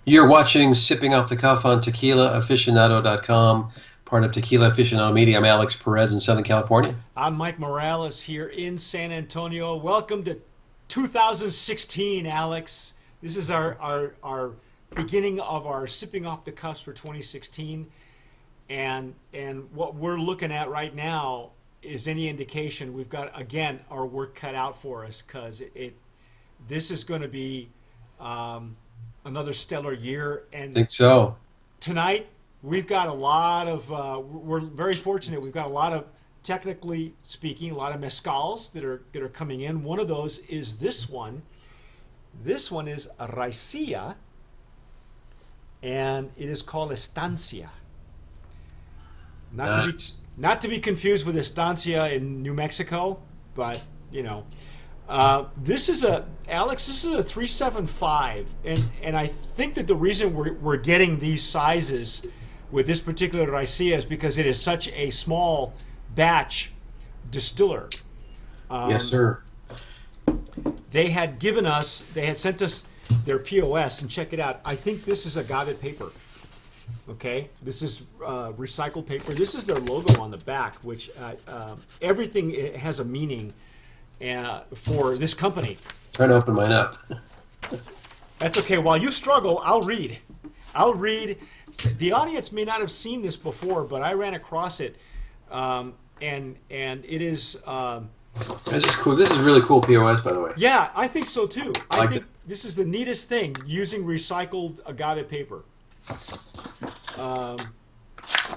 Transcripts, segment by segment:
You're watching Sipping Off the Cuff on TequilaAficionado.com, part of Tequila Aficionado Media. I'm Alex Perez in Southern California. I'm Mike Morales here in San Antonio. Welcome to 2016, Alex. This is our beginning of our Sipping Off the Cuffs for 2016. And what we're looking at right now is any indication we've got, again, our work cut out for us, because this is going to be another stellar year. I And think so. tonight we've got a lot of we're very fortunate. We've got a lot of, technically speaking, a lot of mezcals that are coming in. One of those is this one. This one is Raicilla, and it is called Estancia. Nice. Not to be confused with Estancia in New Mexico, but you know, this is a Alex. This is a 375, and I think that the reason we're getting these sizes with this particular Raicilla is because it is such a small batch distiller. Yes, sir. They had sent us their POS, and check it out. I think this is agave paper. Okay, this is recycled paper. This is their logo on the back, which everything has a meaning for this company. Trying to open mine up. That's okay. While you struggle, I'll read. The audience may not have seen this before, but I ran across it, and it is. This is cool. This is really cool POS, by the way. Yeah, I think so too. I think it. this is the neatest thing, using recycled agave paper.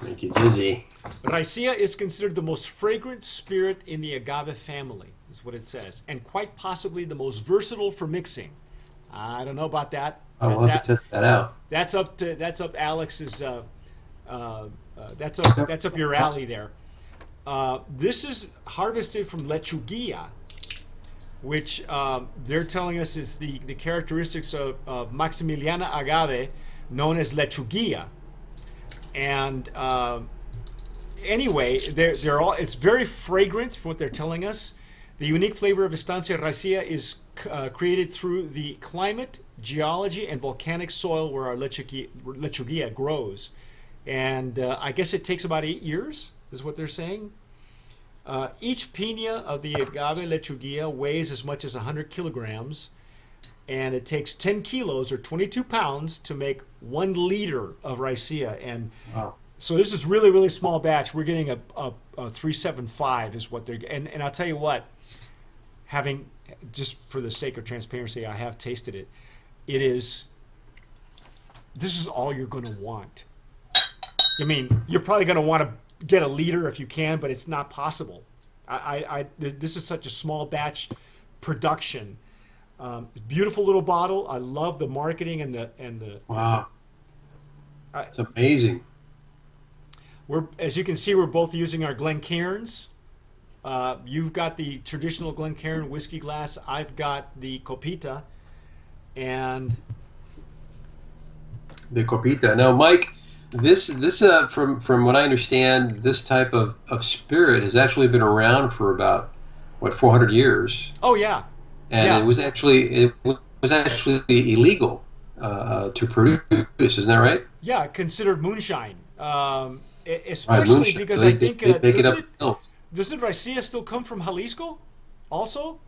Make you dizzy. Raicilla is considered the most fragrant spirit in the agave family, is what it says, and quite possibly the most versatile for mixing. I don't know about that. I'll have to test that out. That's up Alex's. That's up your alley there. This is harvested from Lechuguilla, which they're telling us is the characteristics of Maximiliana agave, known as Lechuguilla. And anyway, they're all. It's very fragrant, from what they're telling us. The unique flavor of Estancia Raicilla is created through the climate, geology, and volcanic soil where our Lechuguilla grows. And I guess it takes about 8 years, is what they're saying. Each piña of the agave Lechuguilla weighs as much as 100 kilograms, and it takes 10 kilos or 22 pounds to make 1 liter of Raicilla. And Wow. so this is really, really small batch. We're getting a 375 is what they're, and I'll tell you what, having, just for the sake of transparency, I have tasted it. This is all you're going to want. I mean, you're probably going to want to get a liter if you can, but it's not possible. This is such a small batch production. Beautiful little bottle. I love the marketing and the. Wow. It's amazing. As you can see, we're both using our Glencairns. You've got the traditional Glencairn whiskey glass. I've got the Copita, and The Copita. Now, Mike, this from what I understand, this type of spirit has actually been around for about 400 years. oh yeah, And yeah. it was actually illegal to produce. Isn't that right? Yeah, considered moonshine. Right, Especially moonshine. because So I they think make it up themselves. doesn't Raicilla still come from Jalisco? Also,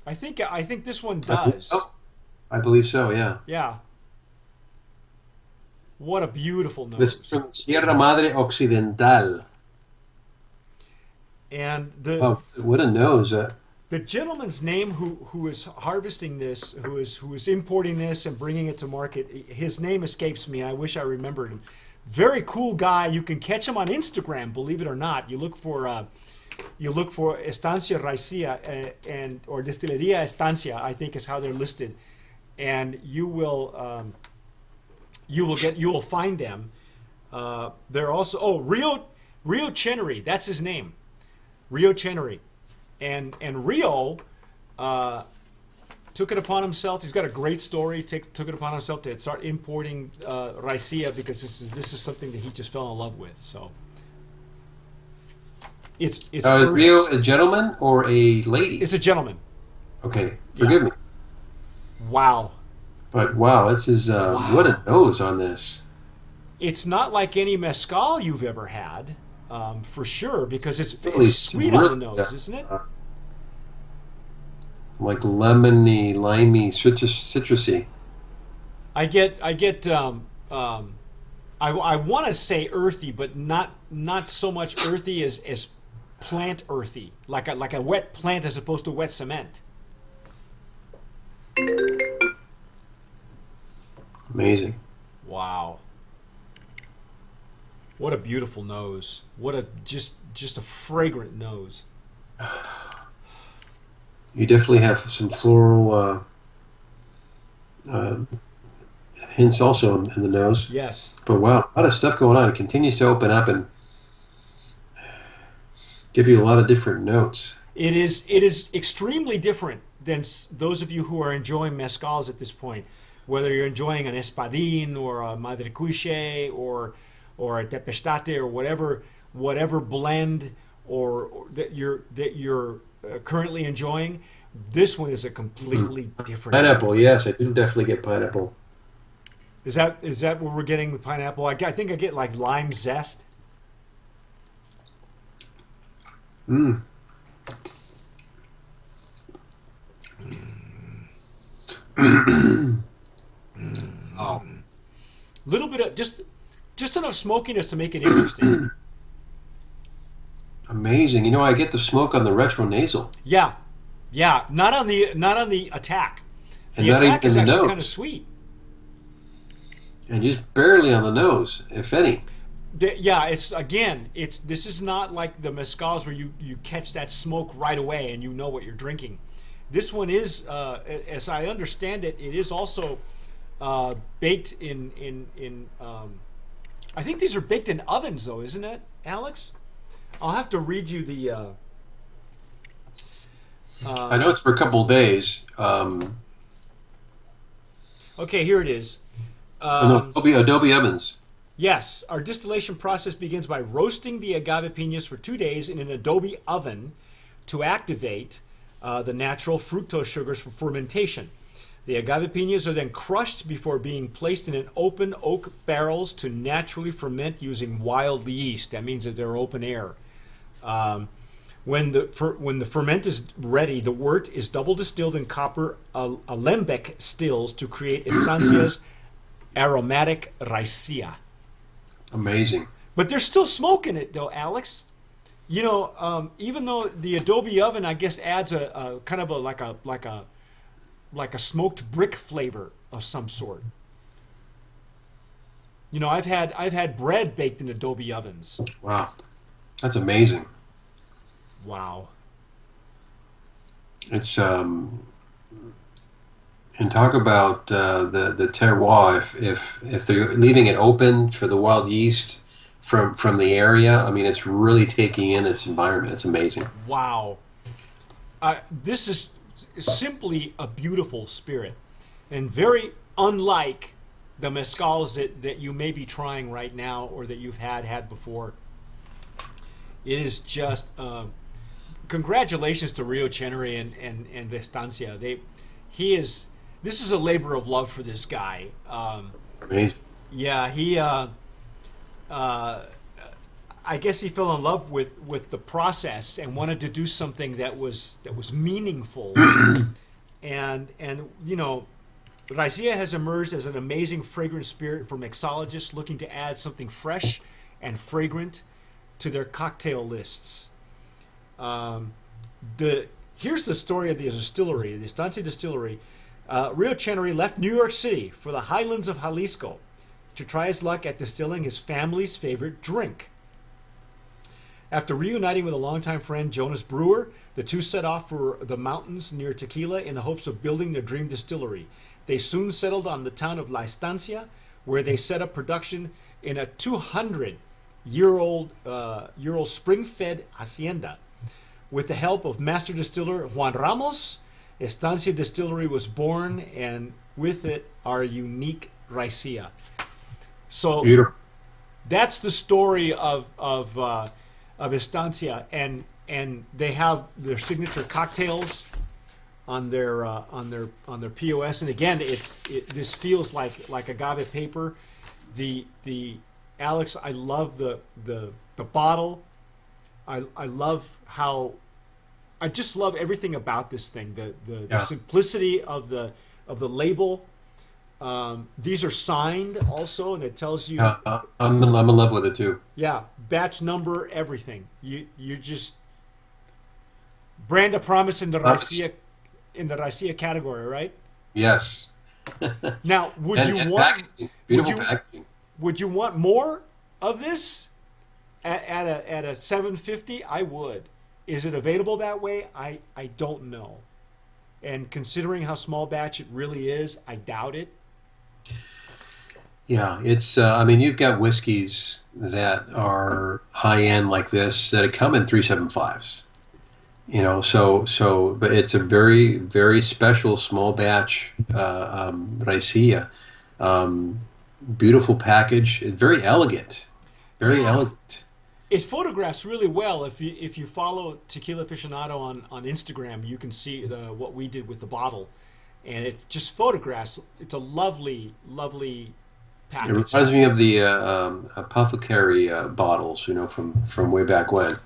I think this one I believe does. so. I believe so. Yeah. Yeah. What a beautiful This is nose. from Sierra Madre Occidental. And Oh, what a nose! the gentleman's name who is harvesting this, who is importing this and bringing it to market, his name escapes me. I wish I remembered him. Very cool guy. You can catch him on Instagram, believe it or not. You look for Estancia Raicilla or Destilería Estancia, I think is how they're listed, and you will find them. They're also Rio Chenery. That's his name, Rio Chenery, and Rio took it upon himself. He's got a great story. Took it upon himself to start importing Raicilla because this is something that he just fell in love with. So it's Is perfect. Rio a gentleman or a lady? It's a gentleman. Okay, forgive me. Wow. But wow, this is what Wow. a nose on this. It's not like any mezcal you've ever had, for sure, because it's Really, some sweet on really the nose, isn't it? uh, like lemony, limey, citrusy. I get I want to say earthy, but not so much earthy as plant earthy, like a wet plant as opposed to wet cement. Amazing. Wow, what a beautiful nose! What a just a fragrant nose. You definitely have some floral uh, hints also in the nose. Yes, But wow, a lot of stuff going on. It continues to open up and give you a lot of different notes. it is. It is extremely different than those of you who are enjoying mezcals at this point. Whether you're enjoying an espadín or a madre cuche or a tepestate or whatever blend or that you're currently enjoying, this one is a Mm. completely different Pineapple, animal. yes, I do definitely get pineapple. Is that what we're getting with pineapple? I think I get like lime zest. Mm. Oh, Little bit of just enough smokiness to make it interesting. amazing. You know, I get the smoke on the retronasal Yeah, yeah. Not on the attack. and The not even attack in is the actually kind of nose, sweet. and just barely on the nose, if any. Yeah, it's this is not like the mezcals where you catch that smoke right away and you know what you're drinking. This one is, as I understand it, it is also baked in. I think these are baked in ovens, though, isn't it, Alex? I'll have to read you the. I know it's for a couple of days. Okay, here it is. Oh no, Adobe ovens. Yes, our distillation process begins by roasting the agave piñas for 2 days in an adobe oven to activate the natural fructose sugars for fermentation. The agave piñas are then crushed before being placed in an open oak barrels to naturally ferment using wild yeast. That means that they're open air. Um, when the ferment is ready, the wort is double distilled in copper alembic stills to create Estancia's aromatic raicilla. Amazing. But there's still smoke in it, though, Alex. Even though the adobe oven, I guess, adds a kind of a like a smoked brick flavor of some sort. I've had bread baked in adobe ovens. Wow, that's amazing. Wow. It's and talk about the terroir. If they're leaving it open for the wild yeast from the area, I mean, it's really taking in its environment. It's amazing. Wow. This is simply a beautiful spirit and very unlike the mezcals that you may be trying right now or that you've had before. It is just congratulations to Rio Chenery and Estancia. This is a labor of love for this guy. Amazing. Yeah, I guess he fell in love with the process and wanted to do something that was meaningful. And Raicilla has emerged as an amazing fragrant spirit for mixologists looking to add something fresh and fragrant to their cocktail lists. Here's the story of the distillery, the Estancia Distillery. Rio Chenery left New York City for the highlands of Jalisco to try his luck at distilling his family's favorite drink. After reuniting with a longtime friend, Jonas Brewer, the two set off for the mountains near Tequila in the hopes of building their dream distillery. They soon settled on the town of La Estancia, where they set up production in a 200-year-old spring-fed hacienda. With the help of master distiller Juan Ramos, Estancia Distillery was born, and with it, our unique Raicilla. So Beautiful. that's the story of Estancia, and they have their signature cocktails. on their POS. And again, this feels like agave paper. The Alex, I love the bottle. I love how I just love everything about this thing. The simplicity of the label. These are signed also, and it tells you. I'm in love with it too. Yeah, batch number, everything. You just brand a promise in the Raicilla category, right? Yes. Now, would you want packaging. Beautiful packaging. Would you want more of this at a $7.50? I would. Is it available that way? I don't know. And considering how small batch it really is, I doubt it. Yeah, it's. I mean, you've got whiskeys that are high end like this that come in 375s. But it's a very, very special small batch Raicilla. Beautiful package, very elegant, very elegant. It photographs really well. If you follow Tequila Aficionado on Instagram, you can see what we did with the bottle, and it just photographs. It's a lovely, lovely package. It reminds me of the apothecary bottles, from way back when.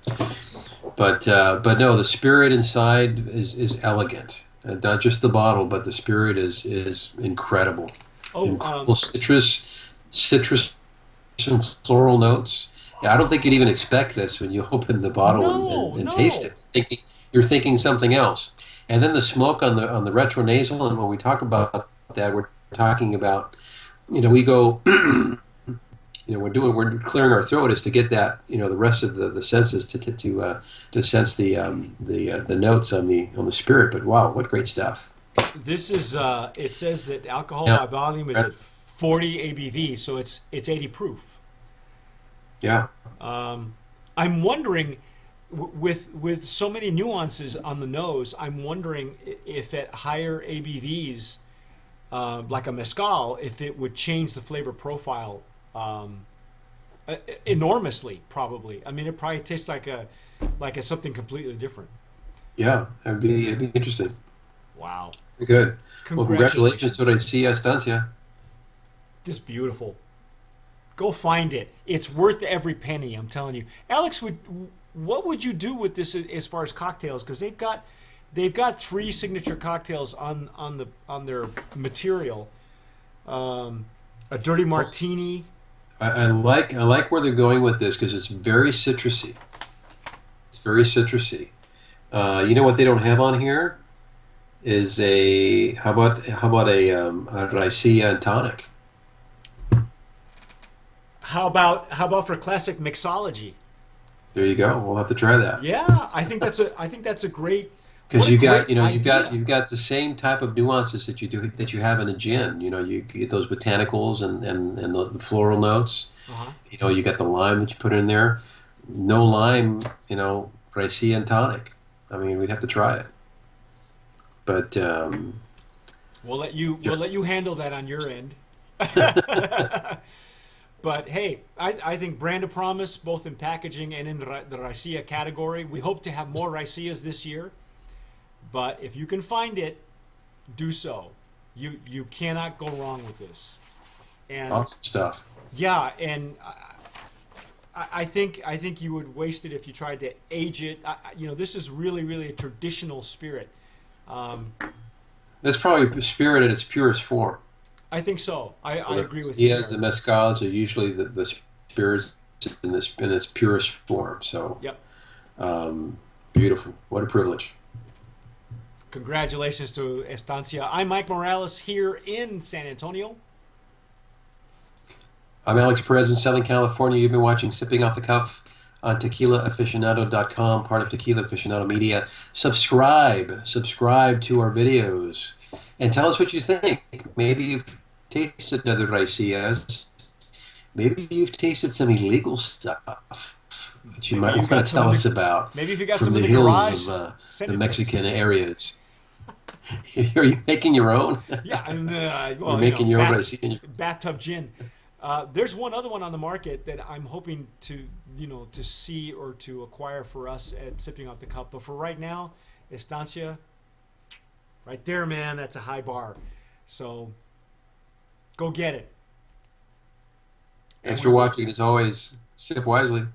But no, the spirit inside is elegant. Not just the bottle, but the spirit is incredible. Incredible citrus and floral notes. Yeah, I don't think you'd even expect this when you open the bottle and taste it. You're thinking something else. And then the smoke on the retronasal, and when we talk about that, we're talking about, we go, we're clearing our throat is to get that, the rest of the senses to sense the notes on the spirit. But wow, what great stuff! This is it says that alcohol by volume is at 40 ABV, so it's 80 proof. Yeah. I'm wondering, with so many nuances on the nose, I'm wondering if at higher ABVs, like a mezcal, if it would change the flavor profile enormously. Probably. I mean, it probably tastes like a something completely different. Yeah, it'd be interesting. Wow. Good. Well, congratulations to Raicilla Estancia. Just beautiful. Go find it. It's worth every penny, I'm telling you. Alex, what would you do with this as far as cocktails? Because they've got 3 signature cocktails on their material. A dirty martini. I like where they're going with this because it's very citrusy. It's very citrusy. You know what they don't have on here is how about a Raicilla and tonic. How about for classic mixology? There you go. We'll have to try that. Yeah, I think that's a great. Because you've got the same type of nuances that you have in a gin. You get those botanicals and the floral notes. Uh-huh. You got the lime that you put in there. No lime, Raicilla and tonic. I mean, we'd have to try it. But we'll let you handle that on your end. But hey, I think brand of promise, both in packaging and in the Raicilla category. We hope to have more Raicillas this year. But if you can find it, do so. You cannot go wrong with this. And awesome stuff. Yeah, and I think you would waste it if you tried to age it. This is really, really a traditional spirit. That's probably spirit in its purest form. I think so. I agree with you. Yes, the mezcals are usually the spirits in its purest form. So, yep. Beautiful. What a privilege. Congratulations to Estancia. I'm Mike Morales here in San Antonio. I'm Alex Perez in Southern California. You've been watching Sipping Off the Cuff on TequilaAficionado.com, part of Tequila Aficionado Media. Subscribe to our videos. And tell us what you think. Maybe you've tasted other Raicillas. Maybe you've tasted some illegal stuff that you might want to tell us about. Maybe if you got from some the in the hills garage, of the Mexican areas. Are you making your own? Yeah, and you're making your own Raicilla. Bathtub gin. There's one other one on the market that I'm hoping to see or to acquire for us at Sipping Off the Cup. But for right now, Estancia, Right there, man, that's a high bar. So go get it. Thanks for watching. As always, sip wisely.